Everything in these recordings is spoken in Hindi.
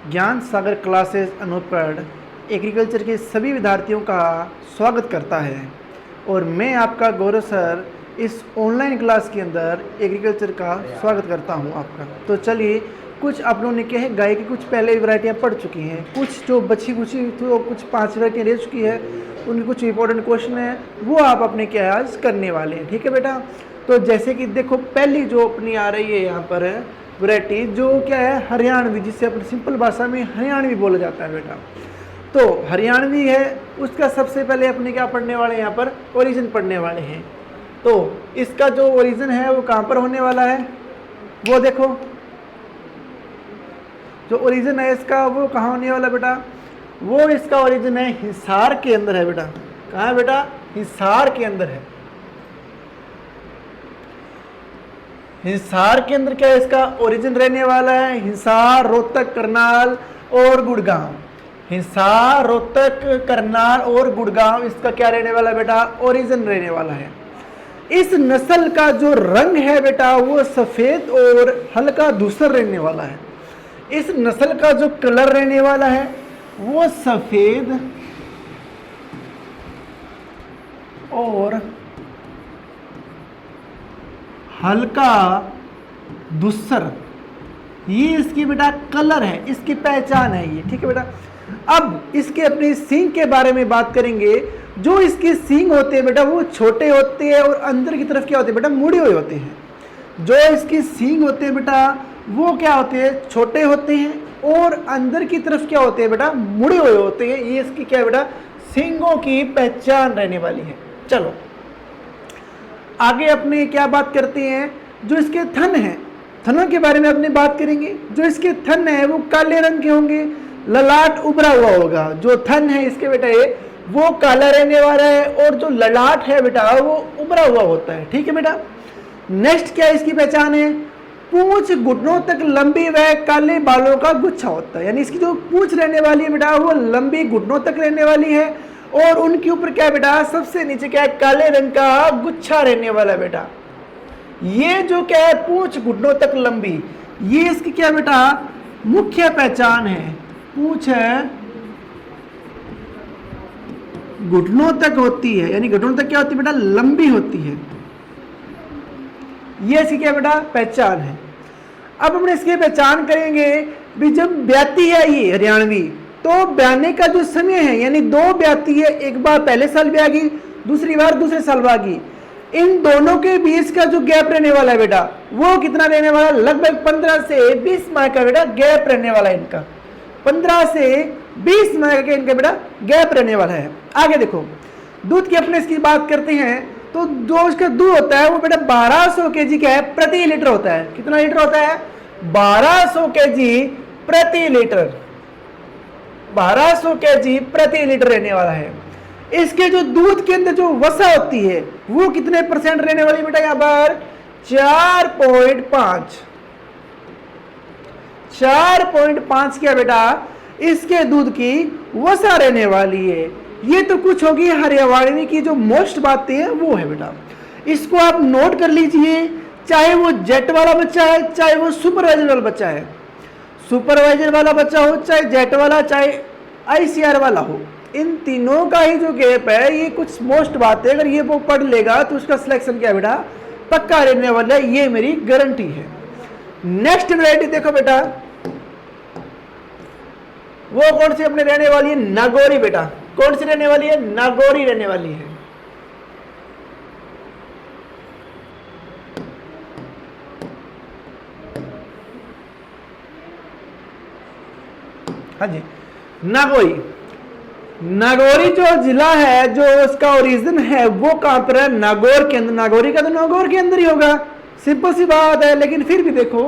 ज्ञान सागर क्लासेस अनूपगढ़ एग्रीकल्चर के सभी विद्यार्थियों का स्वागत करता है और मैं आपका गौरव सर इस ऑनलाइन क्लास के अंदर एग्रीकल्चर का स्वागत करता हूं आपका। तो चलिए, कुछ आप लोगों ने क्या है गाय की कुछ पहले वैरायटियाँ पढ़ चुकी हैं, कुछ जो बची कुची तो कुछ 5 वैरायटियाँ रह चुकी है, उनके कुछ इंपॉर्टेंट क्वेश्चन है वो आप अपने क्या आज करने वाले हैं। ठीक है बेटा। तो जैसे कि देखो, पहली जो अपनी आ रही है यहाँ पर वैरायटी जो क्या है हरियाणवी, जिसे अपनी सिंपल भाषा में हरियाणवी बोला जाता है बेटा। तो हरियाणवी है, उसका सबसे पहले अपने क्या पढ़ने वाले हैं, यहाँ पर ओरिजिन पढ़ने वाले हैं। तो इसका जो ओरिजिन है वो कहाँ पर होने वाला है, वो देखो जो ओरिजिन है इसका वो कहाँ होने वाला बेटा, वो इसका ओरिजिन है हिसार के अंदर है बेटा। कहाँ है बेटा, हिसार के अंदर है। हिसार के अंदर क्या है इसका ओरिजिन रहने वाला है, हिसार, रोहतक, करनाल और गुड़गांव। हिसार, रोहतक, करनाल और गुड़गांव इसका क्या रहने वाला है बेटा, ओरिजिन रहने वाला है। इस नस्ल का जो रंग है बेटा वो सफेद और हल्का धूसर रहने वाला है। इस नस्ल का जो कलर रहने वाला है वो सफेद और हल्का धूसर, ये इसकी बेटा कलर है, इसकी पहचान है ये। ठीक है बेटा। अब इसके अपने सींग के बारे में बात करेंगे। जो इसके सींग होते हैं बेटा वो छोटे होते हैं और अंदर की तरफ क्या होते हैं बेटा, मुड़े हुए होते हैं। जो इसके सींग होते हैं बेटा वो क्या होते हैं, छोटे होते हैं और अंदर की तरफ क्या होते हैं बेटा, मुड़े हुए होते हैं। ये इसकी क्या है बेटा, सींगों की पहचान रहने वाली है। चलो आगे अपने क्या बात करते हैं, जो इसके थन हैं, थनों के बारे में अपने बात करेंगे। जो इसके थन है वो काले रंग के होंगे, ललाट उभरा हुआ होगा। जो थन है इसके बेटा वो काला रहने वाला है और जो ललाट है बेटा वो उभरा हुआ होता है। ठीक है बेटा। नेक्स्ट क्या इसकी पहचान है, पूंछ घुटनों तक लंबी व काले बालों का गुच्छा होता है। यानी इसकी जो पूंछ रहने वाली है बेटा वो लंबी घुटनों तक रहने वाली है और उनके ऊपर क्या है बेटा, सबसे नीचे क्या है, काले रंग का गुच्छा रहने वाला है बेटा। ये जो क्या है पूंछ घुटनों तक लंबी, ये इसकी क्या बेटा मुख्य पहचान है। पूंछ है घुटनों तक होती है, यानी घुटनों तक क्या होती है बेटा, लंबी होती है। ये इसकी क्या बेटा पहचान है। अब हम इसकी पहचान करेंगे भी, जब ब्याती है ये हरियाणवी तो ब्याने का जो समय है, यानी 2 ब्याती है, एक बार पहले साल ब्यागी, दूसरी बार दूसरे साल ब्यागी। इन दोनों के बीच का जो गैप रहने वाला है बेटा वो कितना रहने वाला है, लगभग 15 से 20 माह का बेटा गैप रहने वाला है इनका। 15 से 20 माह का इनका बेटा गैप रहने वाला है। आगे देखो, दूध की अपने इसकी बात करते हैं तो जो इसका दूध होता है वो बेटा 1200 kg का है प्रति लीटर होता है। कितना लीटर होता है, 1200 kg प्रति लीटर, 1200 kg प्रति लीटर रहने वाला है। इसके जो दूध के अंदर जो वसा होती है वो कितने परसेंट रहने वाली बेटा, यहाँ पर 4.5, 4.5 क्या बेटा इसके दूध की वसा रहने वाली है। ये तो कुछ होगी हरियाणवी की जो मोस्ट बातें हैं वो है बेटा, इसको आप नोट कर लीजिए। चाहे वो जेट वाला बच्चा है, चाहे वो सुपरवाइजर वाला बच्चा है, सुपरवाइजर वाला बच्चा हो, चाहे जेट वाला, चाहे आईसीआर वाला हो, इन तीनों का ही जो गैप है ये कुछ मोस्ट बात है। अगर ये वो पढ़ लेगा तो उसका सिलेक्शन क्या बेटा पक्का रहने वाला है, ये मेरी गारंटी है। नेक्स्ट वैरायटी देखो बेटा, वो कौन सी अपने रहने वाली है, नागौरी बेटा। कौन सी रहने वाली है, नागौरी रहने वाली है। हाँ जी, नागौरी। नागौरी जो जिला है, जो उसका ओरिजिन है वो कहां पर है, नागौर के अंदर। नागौरी का तो नागौर के अंदर ही होगा, सिंपल सी बात है। लेकिन फिर भी देखो,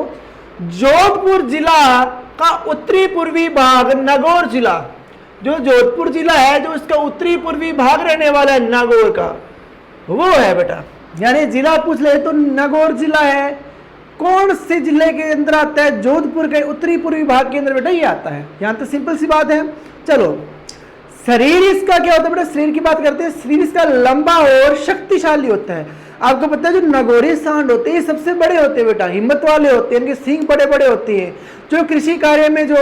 जोधपुर जिला का उत्तरी पूर्वी भाग, नागौर जिला, जो जोधपुर जिला है जो उसका उत्तरी पूर्वी भाग रहने वाला है नागौर का, वो है बेटा। यानी जिला पूछ ले तो नागौर जिला है। कौन से जिले के अंदर आता है, जोधपुर के उत्तरी पूर्वी भाग के अंदर बेटा ये आता है। यहां तो सिंपल सी बात है। चलो शरीर इसका क्या होता है बेटा, शरीर की बात करते हैं, शरीर इसका लंबा और शक्तिशाली होता है। आपको पता है जो नगोरी सांड होते हैं ये सबसे बड़े होते हैं बेटा, हिम्मत वाले होते हैं, इनके सींग बड़े बड़े होते हैं। जो कृषि कार्य में जो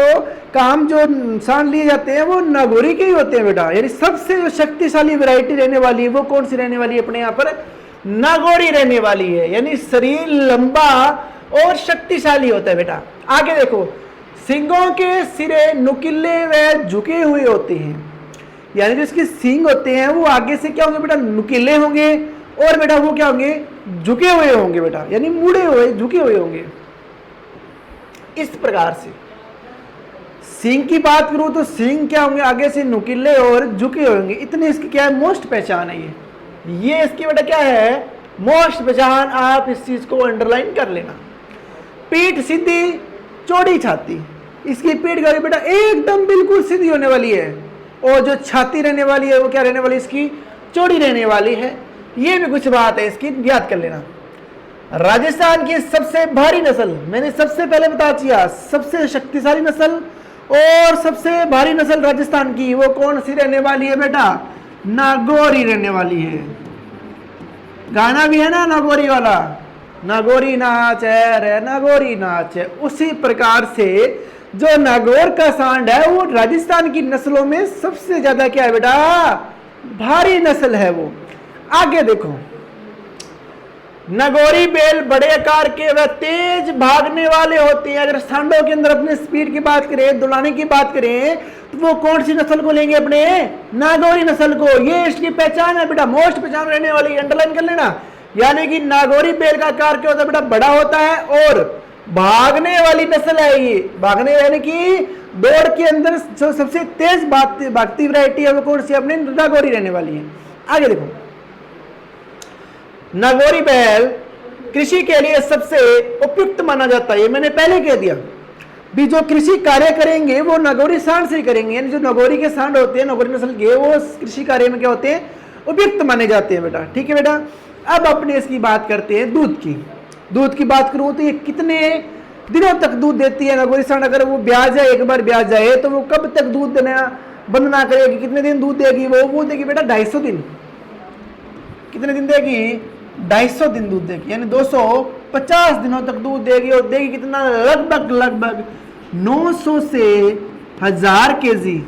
काम जो सांड लिए जाते हैं वो नगोरी के ही होते हैं बेटा। यानी सबसे जो शक्तिशाली वैरायटी रहने वाली है वो कौन सी रहने वाली है अपने यहाँ पर, नागौरी रहने वाली है। यानी शरीर लंबा और शक्तिशाली होता है बेटा। आगे देखो, सींगों के सिरे नुकीले व झुके हुए होते हैं। यानी जो इसके सींग होते हैं वो आगे से क्या होंगे बेटा, नुकीले होंगे, और बेटा वो क्या होंगे, झुके हुए होंगे बेटा, यानी मुड़े हुए झुके हुए होंगे। इस प्रकार से सींग की बात करूं तो सींग क्या होंगे, आगे से नुकीले और झुके होंगे। इतने इसकी क्या है, मोस्ट पहचान है ये इसकी बेटा क्या है, मोस्ट पहचान। आप इस चीज को अंडरलाइन कर लेना। पीठ सीधी, चौड़ी छाती, इसकी पीठ का बेटा एकदम बिल्कुल सीधी होने वाली है, और जो छाती रहने वाली है वो क्या रहने वाली, इसकी चौड़ी रहने वाली है। ये भी कुछ बात है इसकी, याद कर लेना। राजस्थान की सबसे भारी नस्ल, मैंने सबसे पहले बता दिया, सबसे शक्तिशाली नस्ल और सबसे भारी नस्ल राजस्थान की वो कौन सी रहने वाली है बेटा, नागौरी रहने वाली है। गाना भी है ना नागौरी वाला, नागौरी नाच है रे नागौरी नाच है। उसी प्रकार से जो नागौर का सांड है वो राजस्थान की नस्लों में सबसे ज्यादा क्या है बेटा, भारी नस्ल है वो। आगे देखो, नगोरी बैल बड़े आकार के व तेज भागने वाले होते हैं। अगर सांडों के अंदर अपने स्पीड की बात करें, दुलाने की बात करें, तो वो कौन सी नस्ल को लेंगे, अपने नागौरी नस्ल को। ये इसकी पहचान है बेटा, मोस्ट पहचान रहने वाली, अंडरलाइन कर लेना। यानी कि नागौरी बैल का आकार क्या होता है बेटा, बड़ा होता है, और भागने वाली नस्ल है ये। भागने यानी कि दौड़ के अंदर जो सबसे तेज भागती वैरायटी है वो कौन सी, अपने नागौरी रहने वाली है। आगे देखो, नागौरी बैल कृषि के लिए सबसे उपयुक्त माना जाता है। ये मैंने पहले कह दिया भी, जो कृषि कार्य करेंगे वो नागौरी सांड से ही करेंगे। यानी जो नागौरी के सांड होते हैं, नागौरी नस्ल के, वो कृषि कार्य में क्या होते हैं, उपयुक्त माने जाते हैं बेटा। ठीक है बेटा। अब अपने इसकी बात करते हैं दूध की। दूध की बात करूं तो ये कितने दिनों तक दूध देती है नागौरी सांड। अगर वो ब्याज जाए, एक बार ब्याज जाए तो वो कब तक दूध देना बंद ना करेगी, कितने दिन दूध देगी वो देगी बेटा 250 दिन। कितने दिन देगी, 250 दिन दूध देगी, यानी 250 दिनों तक दूध देगी। और देगी कितना, लगभग 900 से 1000 केजी,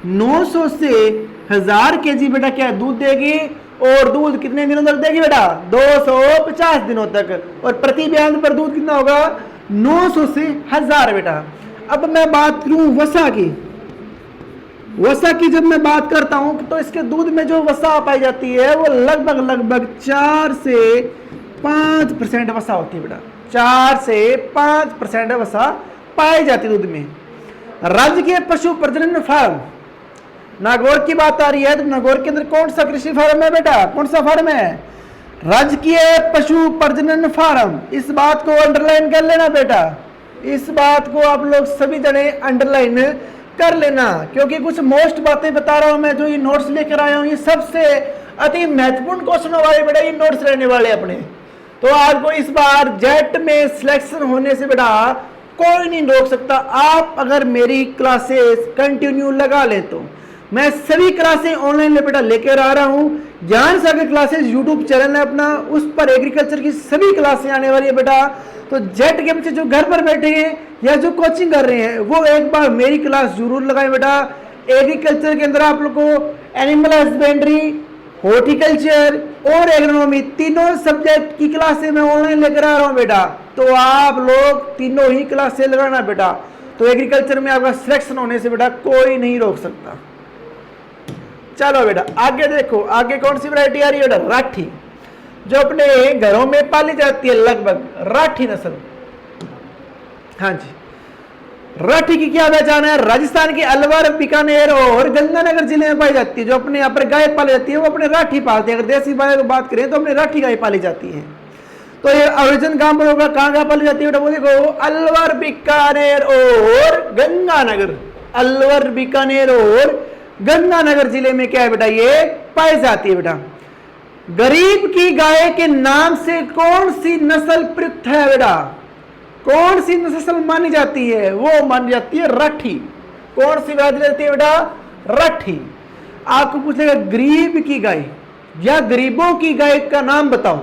900 से 1000 केजी बेटा क्या दूध देगी। और दूध कितने दिनों तक देगी बेटा, 250 दिनों तक। और प्रति बयान पर दूध कितना होगा, 900 से 1000 बेटा। अब मैं बात करूं वसा की, वसा की जब मैं बात करता हूं तो इसके दूध में जो वसा पाई जाती है वो लगभग 4 से 5% वसा होती है बेटा। 4 से 5% वसा पाई जाती है दूध में। राज्य के पशु प्रजनन फार्म, नागौर की बात आ रही है तो नागौर के अंदर कौन सा कृषि फार्म है बेटा, कौन सा फार्म है, राजकीय पशु प्रजनन फार्म। इस बात को अंडरलाइन कर लेना बेटा, इस बात को आप लोग सभी जने अंडरलाइन कर लेना, क्योंकि कुछ मोस्ट बातें बता रहा हूं मैं, जो ये नोट्स लेकर आया हूं, ये सबसे अति महत्वपूर्ण क्वेश्चन वाले बेटा ये नोट्स रहने वाले अपने। तो आपको इस बार जेट में सिलेक्शन होने से बेटा कोई नहीं रोक सकता। आप अगर मेरी क्लासेस कंटिन्यू लगा ले तो मैं सभी क्लासें ऑनलाइन बेटा लेकर आ रहा हूं। ज्ञान सागर क्लासेस यूट्यूब चैनल है अपना, उस पर एग्रीकल्चर की सभी क्लासें आने वाली है बेटा। तो जेट के बच्चे जो घर पर बैठे हैं या जो कोचिंग कर रहे हैं वो एक बार मेरी क्लास जरूर लगाएं बेटा। एग्रीकल्चर के अंदर आप लोग को एनिमल हस्बेंड्री, हॉर्टिकल्चर और एग्रोनॉमी तीनों सब्जेक्ट की क्लासें मैं ऑनलाइन लेकर आ रहा हूं बेटा। तो आप लोग तीनों ही क्लासें लगाना बेटा। तो एग्रीकल्चर में आपका सिलेक्शन होने से बेटा कोई नहीं रोक सकता। चलो बेटा आगे देखो, आगे कौन सी वैरायटी आ रही है बेटा, राठी, जो अपने घरों में पाली जाती है लगभग, राठी नस्ल। हाँ जी, राठी की क्या पहचान है, राजस्थान के अलवर, बीकानेर और गंगानगर जिले में पाई जाती है। जो अपने यहाँ पर गाय पाली जाती है वो अपने राठी पालते हैं। अगर देसी गाय की बात करें तो अपने राठी गाय पाली जाती है। तो ये ओरिजिन कहां पर होगा, कहां पाली जाती है बेटा, वो देखो अलवर, बीकानेर और गंगानगर। अलवर, बीकानेर और गंगानगर जिले में क्या है बेटा, ये पाई जाती है बेटा। गरीब की गाय के नाम से कौन सी नस्ल प्रयुक्त है बेटा, कौन सी नस्ल मानी जाती है, वो मानी जाती है राठी। कौन सी वैरायटी रहती है बेटा, राठी। आपको पूछेगा गरीब की गाय या गरीबों की गाय का नाम बताओ,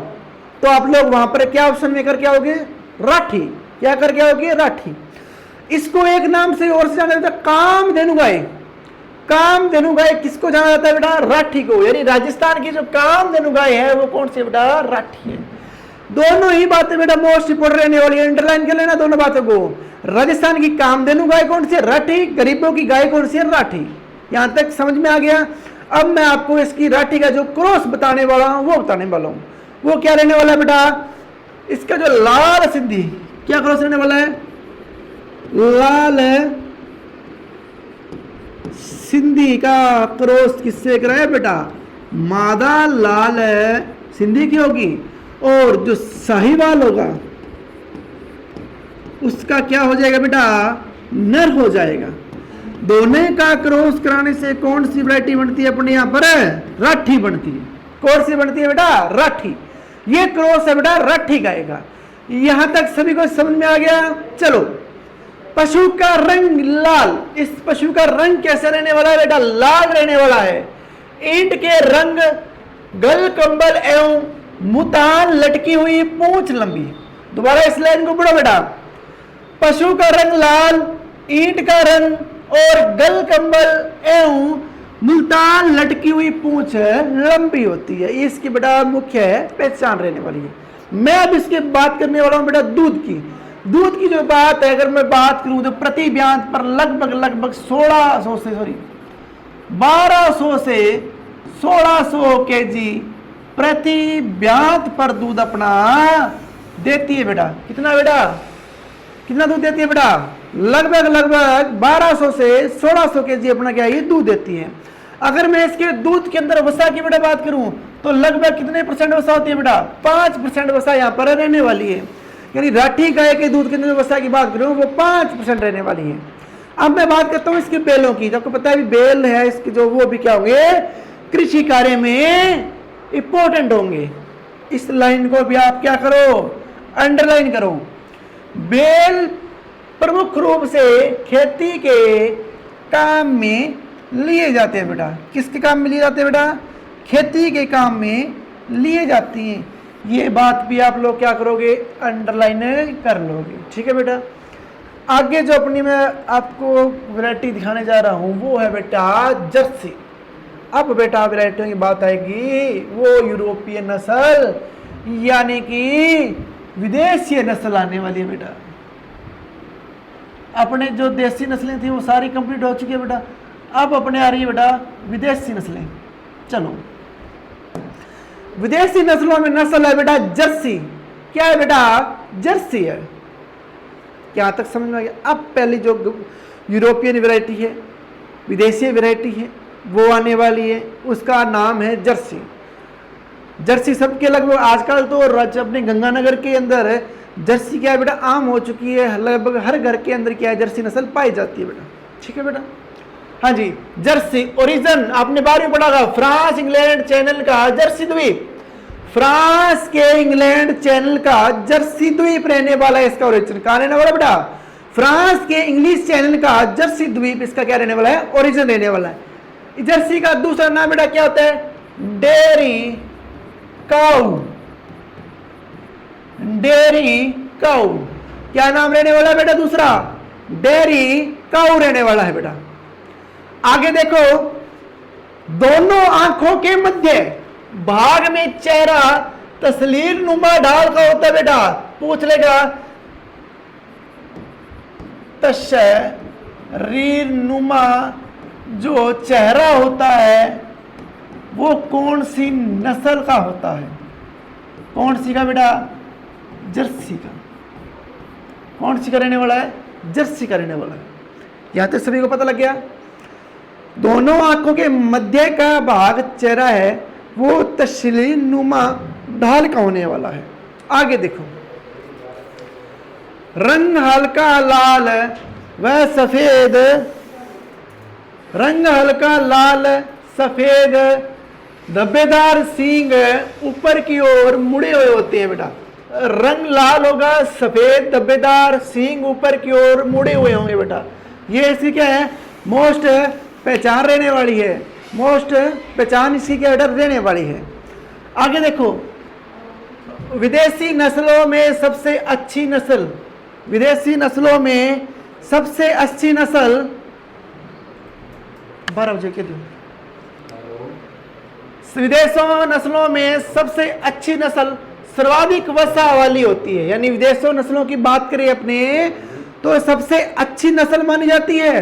तो आप लोग वहां पर क्या ऑप्शन में करके आओगे? राठी। क्या करके आओगे? राठी। इसको एक नाम से और से जाना जाता है कामधेनु गाय। कामधेनु गाय किसको जाना जाता है बेटा? राठी को। यानी राजस्थान की जो कामधेनु गाय है वो कौन सी बेटा? राठी है। दोनों ही बातें बेटा मोस्ट इंपोर्टेंट रहने वाली है, अंडरलाइन कर लेना दोनों बातों को। राजस्थान की कामधेनु गाय कौन सी है? राठी। गरीबों की गाय कौन सी है? राठी। यहां तक समझ में आ गया। अब मैं आपको इसकी राठी का जो क्रॉस बताने वाला हूं वो बताने वाला हूं। वो क्या रहने वाला है बेटा? इसका जो लाल सिंधी क्या क्रॉस रहने वाला है? लाल सिंधी का क्रॉस किससे कराया बेटा? मादा लाल सिंधी की होगी, और जो साहिवाल होगा उसका क्या हो जाएगा बेटा? नर हो जाएगा। दोनों का क्रॉस कराने से कौन सी वैरायटी बनती है अपने यहां पर? राठी बनती है। कौन सी बनती है बेटा? राठी। ये क्रॉस है बेटा राठी गाय का। यहां तक सभी को समझ में आ गया? चलो, पशु का रंग लाल। इस पशु का रंग कैसा रहने वाला है बेटा? लाल रहने वाला है। ईंट के रंग, गल कंबल एवं मुतान लटकी हुई पूंछ लंबी। दोबारा इस लाइन को पढ़ो बेटा। पशु का रंग लाल, ईंट का रंग और गल कंबल एवं मुल्तान लटकी हुई पूंछ लंबी होती है। इसकी बेटा मुख्य पहचान रहने वाली है। मैं अब इसकी बात करने वाला हूं बेटा दूध की। दूध की जो बात है, अगर मैं बात करूं तो प्रति ब्यांत पर लगभग 1200 से 1600 केजी प्रति ब्यांत पर दूध अपना देती है बेटा। कितना बेटा? कितना दूध देती है बेटा? लगभग 1200 से 1600 केजी अपना क्या ये दूध देती है। अगर मैं इसके दूध के अंदर वसा की बेटा बात करूं तो लगभग कितने परसेंट वसा होती है बेटा? 5% वसा यहाँ पर रहने वाली है। यानी राठी गाय के दूध के अंदर वसा की बात करूं वो 5% रहने वाली है। अब मैं बात करता हूं इसके बेलों की। आपको पता है बेल है इसके जो, वो भी क्या होंगे? कृषि कार्य में इंपॉर्टेंट होंगे। इस लाइन को भी आप क्या करो? अंडरलाइन करो। बेल प्रमुख रूप से खेती के काम में लिए जाते हैं बेटा। किसके काम में लिए जाते हैं बेटा? खेती के काम में लिए जाती हैं। ये बात भी आप लोग क्या करोगे? अंडरलाइन कर लोगे। ठीक है बेटा। आगे जो अपनी मैं आपको वैरायटी दिखाने जा रहा हूं वो है बेटा जर्सी। अब बेटा वैरायटियों की बात आएगी वो यूरोपीय नस्ल यानी कि विदेशी नस्ल आने वाली है बेटा। अपने जो देसी नस्लें थी वो सारी कंप्लीट हो चुकी है बेटा। अब अपने आ रही है बेटा विदेशी नस्लें। चलो, विदेशी नस्लों में नस्ल है बेटा जर्सी। क्या है बेटा? जर्सी है। क्या तक समझ में आ गया? अब पहली जो यूरोपियन वैरायटी है, विदेशी वैरायटी है, वो आने वाली है। उसका नाम है जर्सी। जर्सी सबके लगभग आजकल तो अपने गंगानगर के अंदर जर्सी क्या है बेटा? आम हो चुकी है। लगभग हर घर के अंदर क्या है? जर्सी नस्ल पाई जाती है बेटा। ठीक है बेटा। हाँ जी, जर्सी ओरिजिन आपने 12वीं में पढ़ा था। फ्रांस इंग्लैंड चैनल का जर्सी द्वीप, फ्रांस के इंग्लैंड चैनल का जर्सी द्वीप रहने वाला है। इसका ओरिजिन कहां रहने वाला बेटा? फ्रांस के इंग्लिश चैनल का जर्सी द्वीप इसका क्या रहने वाला है? ओरिजिन रहने वाला है। जर्सी का दूसरा नाम बेटा क्या होता है? डेयरी काऊ। डेयरी काऊ क्या नाम रहने वाला है बेटा? दूसरा डेयरी काऊ रहने वाला है बेटा। आगे देखो, दोनों आंखों के मध्य भाग में चेहरा तस्लीर नुमा ढाल का होता है बेटा। पूछ लेगा तस्वीर नुमा जो चेहरा होता है वो कौन सी नस्ल का होता है? कौन सी का बेटा? जर्सी का। कौन सी का रहने वाला है? जर्सी का रहने वाला है। यहां तक सभी को पता लग गया। दोनों आंखों के मध्य का भाग चेहरा है वो तस्लीर नुमा ढाल का होने वाला है। आगे देखो, रंग हल्का लाल व सफेद, रंग हल्का लाल सफेद, धब्बेदार सींग ऊपर की ओर मुड़े हुए होते हैं बेटा। रंग लाल होगा, सफेद धब्बेदार सींग ऊपर की ओर मुड़े हुए होंगे बेटा। ये इसकी क्या है? मोस्ट पहचान रहने वाली है, मोस्ट पहचान इसकी क्या बेटा रहने वाली है। आगे देखो, विदेशी नस्लों में सबसे अच्छी नस्ल, विदेशी नस्लों में सबसे अच्छी नस्ल 12 बजे के दिन, विदेशों नस्लों में सबसे अच्छी नस्ल सर्वाधिक वसा वाली होती है। यानी विदेशों नस्लों की बात करें अपने तो सबसे अच्छी नस्ल मानी जाती है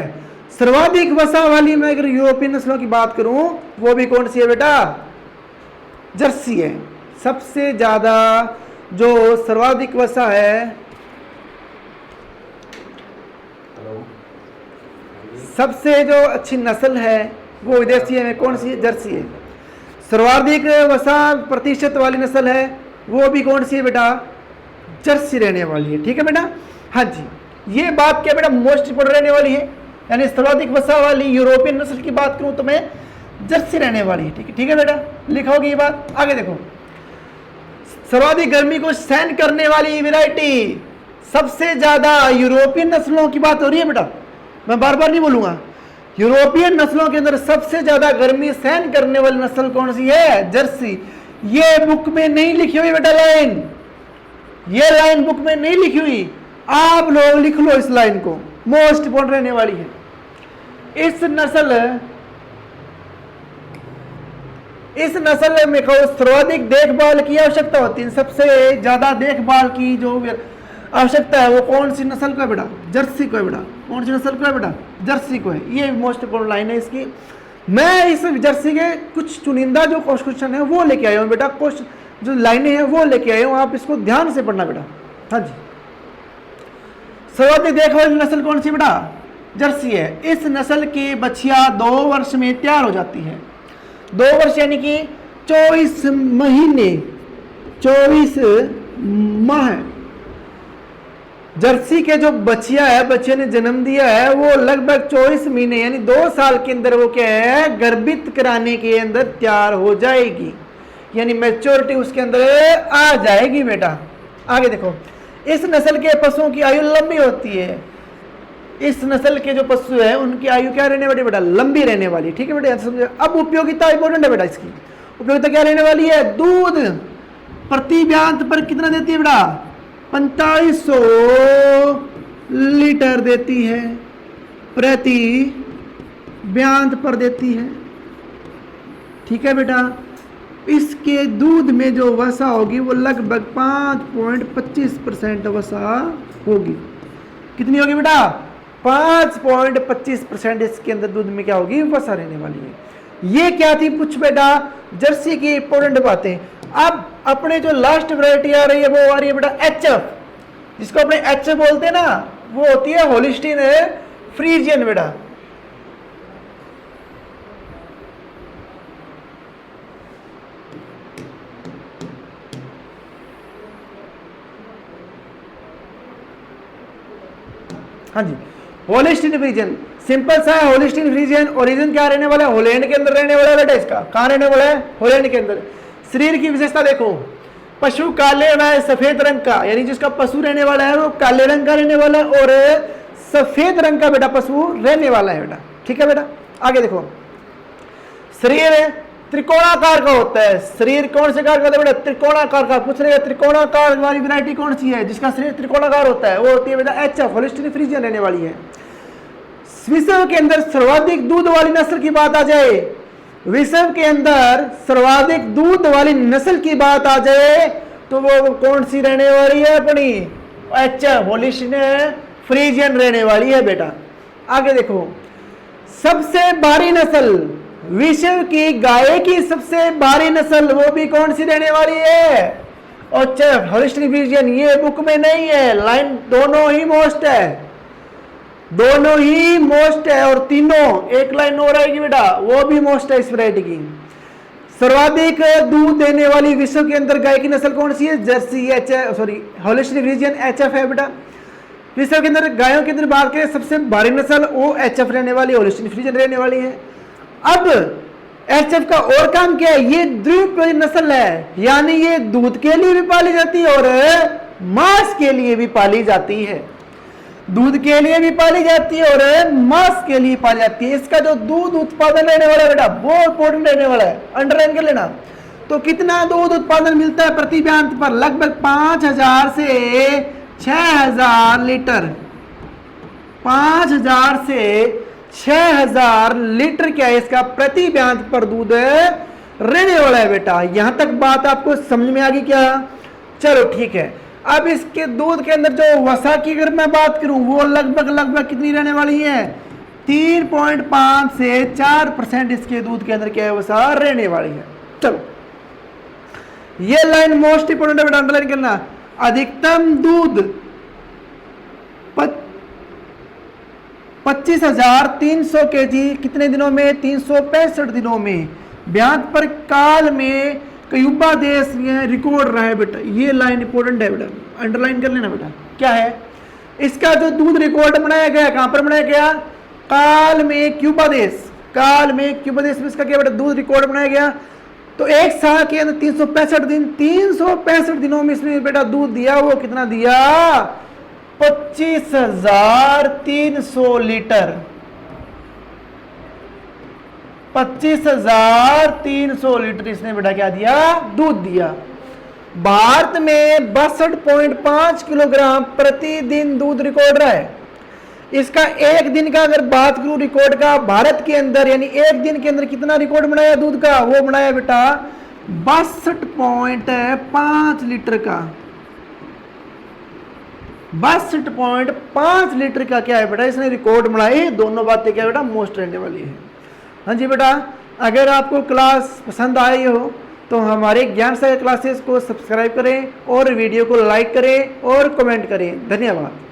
सर्वाधिक वसा वाली। मैं अगर यूरोपियन नस्लों की बात करूं वो भी कौन सी है बेटा, जर्सी है। सबसे ज्यादा जो सर्वाधिक वसा है, सबसे जो अच्छी नस्ल है वो विदेशी है, कौन सी है, जर्सी है। सर्वाधिक वसा प्रतिशत वाली नस्ल है वो भी कौन सी है बेटा, जर्सी रहने वाली है। ठीक है बेटा, हाँ जी, ये बात क्या बेटा मोस्ट इंपोर्टेंट रहने वाली है। यानी सर्वाधिक वसा वाली यूरोपियन नस्ल की बात करूं तो मैं जर्सी रहने वाली है। ठीक है बेटा, लिखा होगी ये बात। आगे देखो, सर्वाधिक गर्मी को सहन करने वाली वैरायटी, सबसे ज्यादा यूरोपियन नस्लों की बात हो रही है बेटा, मैं बार बार नहीं बोलूंगा। यूरोपियन नस्लों के अंदर सबसे ज्यादा गर्मी सहन करने वाली नस्ल कौन सी है, जर्सी। ये बुक में नहीं लिखी हुई बेटा लाइन, ये लाइन बुक में नहीं लिखी हुई, आप लोग लिख लो इस लाइन को, मोस्ट इंपोर्टेंट रहने वाली है। इस नस्ल में सर्वाधिक देखभाल की आवश्यकता होती है। सबसे ज्यादा देखभाल की जो आवश्यकता है वो कौन सी नस्ल को है बेटा, जर्सी को है बेटा। कौन सी नस्ल को है बेटा, जर्सी को है। ये मोस्ट इंपोर्टेंट लाइन है इसकी। मैं इस जर्सी के कुछ चुनिंदा जो क्वेश्चन है वो लेके आया हूँ बेटा, कुछ जो लाइनें हैं वो लेके आया हूँ, आप इसको ध्यान से पढ़ना बेटा। हाँ जी, सर्वाधिक देखभाल नस्ल कौन सी बेटा, जर्सी है। इस नस्ल की बछिया 2 वर्ष में तैयार हो जाती है। 2 वर्ष यानी कि 24 महीने, 24 माह। जर्सी के जो बच्चिया है, बच्चे ने जन्म दिया है, वो लगभग 24 महीने यानी 2 साल के अंदर वो क्या है, गर्भित कराने के अंदर तैयार हो जाएगी। यानी मैच्योरिटी उसके अंदर आ जाएगी बेटा। आगे देखो, इस नस्ल के पशुओं की आयु लंबी होती है। इस नस्ल के जो पशु है उनकी आयु क्या रहने वाली बेटा, लंबी रहने वाली। ठीक है बेटा, समझे। अब उपयोगिता इंपॉर्टेंट है बेटा, इसकी उपयोगिता क्या रहने वाली है, दूध प्रति ब्यांत पर कितना देती है बेटा, 4500 लीटर देती है, प्रति ब्यांत पर देती है। ठीक है बेटा, इसके दूध में जो वसा होगी वो लगभग 5.25% वसा होगी। कितनी होगी बेटा, 5.25% इसके अंदर दूध में क्या होगी, वसा रहने वाली है। ये क्या थी कुछ बेटा जर्सी की इंपॉर्टेंट बातें। अब अपने जो लास्ट वैरायटी आ रही है वो आ रही है बेटा एचएफ, जिसको अपने एचएफ बोलते हैं ना, वो होती है होलिस्टीन फ्रीजियन बेटा। हाँ जी, होलिस्टीन फ्रीजियन सिंपल सा है। होलिस्टीन फ्रीजियन ओरिजिन क्या रहने वाला है, हॉलैंड के अंदर रहने वाला है बेटा। इसका कहाँ रहने वाला है, हॉलैंड के अंदर। शरीर की विशेषता देखो, पशु काले व सफेद रंग का, यानी जिसका पशु रहने वाला है वो काले रंग का रहने वाला है और सफेद रंग का बेटा पशु रहने वाला है बेटा। ठीक है बेटा, आगे देखो, शरीर त्रिकोणाकार का होता है। शरीर कौन से कार का होता है बेटा, त्रिकोणाकार का। पूछ रहे त्रिकोणाकार वाली वैरायटी कौन सी है जिसका शरीर त्रिकोणाकार होता है, वो होती है बेटा एचएफ, होलिस्टीन फ्रीजियन रहने वाली है। विश्व के अंदर सर्वाधिक दूध वाली नस्ल की बात आ जाए, विश्व के अंदर सर्वाधिक दूध वाली नस्ल की बात आ जाए तो वो कौन सी रहने वाली है अपनी, एचएफ, होलिस्टीन फ्रीजियन रहने वाली है बेटा। आगे देखो, सबसे भारी नस्ल, विश्व की गाय की सबसे भारी नस्ल वो भी कौन सी रहने वाली है, एचएफ, होलिस्टीन फ्रीजियन। ये बुक में नहीं है, लाइन दोनों ही मोस्ट है, दोनों ही मोस्ट है और तीनों एक लाइन और आएगी बेटा, वो भी मोस्ट है इस वैरायटी की। सर्वाधिक दूध देने वाली विश्व के अंदर गाय की नस्ल कौन सी है, Jersey, HF, sorry Holstein Friesian HF है बेटा। विश्व के अंदर गायों के अंदर बात करें सबसे भारी नस्ल वो एचएफ रहने वाली, होलिस्टीन फ्रीजियन रहने वाली है। अब एचएफ का और काम क्या है, ये द्विपद नस्ल है, यानी ये दूध के लिए भी पाली जाती है और मांस के लिए भी पाली जाती है। दूध के लिए भी पाली जाती है और मांस के लिए पाली जाती है। इसका जो दूध उत्पादन रहने वाला है बेटा वो इंपॉर्टेंट रहने वाला है, अंडरलाइन कर लेना। तो कितना दूध उत्पादन मिलता है प्रति ब्यांत पर? लगभग 5000 से 6000 लीटर। 5000 से 6000 लीटर क्या है इसका प्रति ब्यांत पर दूध रहने वाला है बेटा। यहां तक बात आपको समझ में आ गई क्या? चलो ठीक है। अब इसके दूध के अंदर जो वसा की अगर मैं बात करूं वो लगभग कितनी रहने वाली है? 3.5 से 4% इसके दूध के अंदर क्या है? वसा रहने वाली है। चलो ये लाइन मोस्ट इंपोर्टेंट है बेटा, अंडरलाइन करना। अधिकतम दूध 25,300 केजी कितने दिनों में? 365 दिनों में। ब्यांत पर काल में क्यूबा देश में रिकॉर्ड रहा है बेटा। ये लाइन इंपॉर्टेंट है बेटा, अंडरलाइन कर लेना बेटा। क्या है इसका जो दूध रिकॉर्ड बनाया गया? कहां पर बनाया गया? काल में क्यूबा देश। काल में क्यूबा देश में इसका क्या बेटा दूध रिकॉर्ड बनाया गया। तो एक साल के अंदर 365 दिन, 365 दिनों में इसमें बेटा दूध दिया। वो कितना दिया? 25,300 लीटर। 25,300 लीटर इसने बेटा क्या दिया? दूध दिया। भारत में 62.5 किलोग्राम प्रतिदिन दूध रिकॉर्ड रहा है। इसका एक दिन का अगर बात करूं रिकॉर्ड का भारत के अंदर, यानी एक दिन के अंदर कितना रिकॉर्ड बनाया दूध का? वो बनाया बेटा 62.5 लीटर का। 62.5 लीटर का क्या है बेटा इसने रिकॉर्ड बनाई। दोनों बातें क्या बेटा मोस्ट रहने वाली है। हाँ जी बेटा, अगर आपको क्लास पसंद आई हो तो हमारे ज्ञान सागर क्लासेस को सब्सक्राइब करें और वीडियो को लाइक करें और कमेंट करें। धन्यवाद।